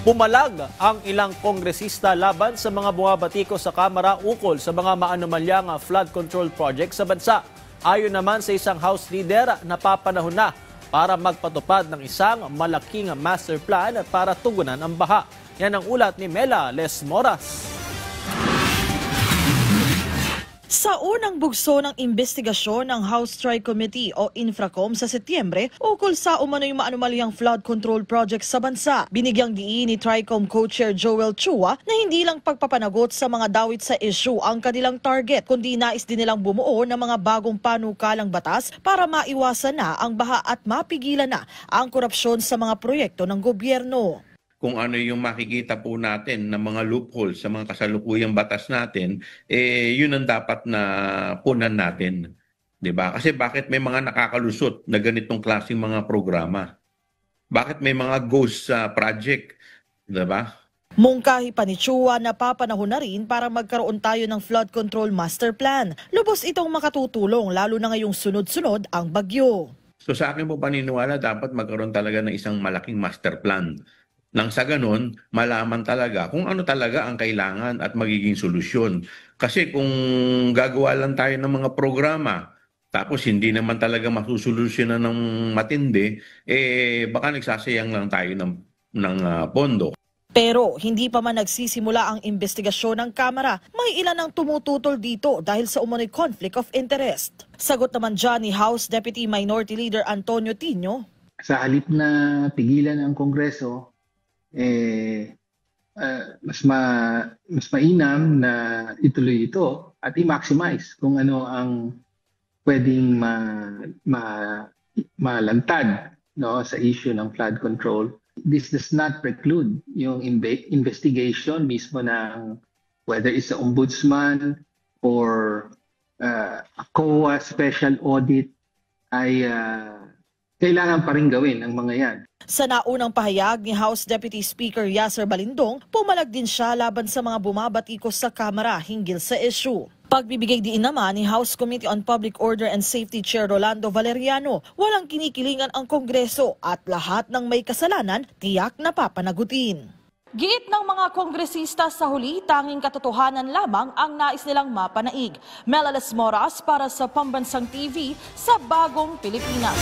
Pumalag ang ilang kongresista laban sa mga bumabatiko sa Kamara ukol sa mga maanumalyang flood control project sa bansa. Ayon naman sa isang House leader, napapanahon na para magpatupad ng isang malaking master plan para tugunan ang baha. Yan ang ulat ni Mela Les Moras. Sa unang bugso ng investigasyon ng House Tri-Committee o Infracom sa Setyembre ukol sa umano'y maanumalyang flood control project sa bansa, binigyang diin ni Tricom Co-Chair Joel Chua na hindi lang pagpapanagot sa mga dawit sa issue ang kanilang target, kundi nais din nilang bumuo ng mga bagong panukalang batas para maiwasan na ang baha at mapigilan na ang korupsyon sa mga proyekto ng gobyerno. Kung ano yung makikita po natin ng mga loopholes sa mga kasalukuyang batas natin, yun ang dapat na punan natin. 'Di ba? Kasi bakit may mga nakakalusot na ganitong klaseng mga programa? Bakit may mga ghost project? 'Di ba? Mungkahi pa ni Chua na papanahon na rin para magkaroon tayo ng flood control master plan. Lubos itong makatutulong lalo na ngayong sunod-sunod ang bagyo. So sa akin po paniniwala, dapat magkaroon talaga ng isang malaking master plan. Nang sa ganun, malaman talaga kung ano talaga ang kailangan at magiging solusyon. Kasi kung gagawa lang tayo ng mga programa, tapos hindi naman talaga masusolusyonan ng matindi, baka nagsasayang lang tayo ng pondo. Pero hindi pa man nagsisimula ang investigasyon ng Kamara, may ilan ang tumututol dito dahil sa umano'y conflict of interest. Sagot naman dyan ni House Deputy Minority Leader Antonio Tino. Sa halip na pigilan ang Kongreso, mas mainam na ituloy ito at i-maximize kung ano ang pwedeng malantad, no, sa issue ng flood control. This does not preclude yung investigation mismo ng whether it's the ombudsman or a COA special audit ay kailangan pa rin gawin ang mga yan. Sa naunang pahayag ni House Deputy Speaker Yasser Balindong, pumalag din siya laban sa mga bumabatikos sa Kamara hinggil sa issue. Pagbibigay din naman ni House Committee on Public Order and Safety Chair Rolando Valeriano, walang kinikilingan ang Kongreso at lahat ng may kasalanan tiyak na papanagutin. Giit ng mga kongresista sa huli, tanging katotohanan lamang ang nais nilang mapanaig. Mela Les Moras para sa Pambansang TV sa Bagong Pilipinas.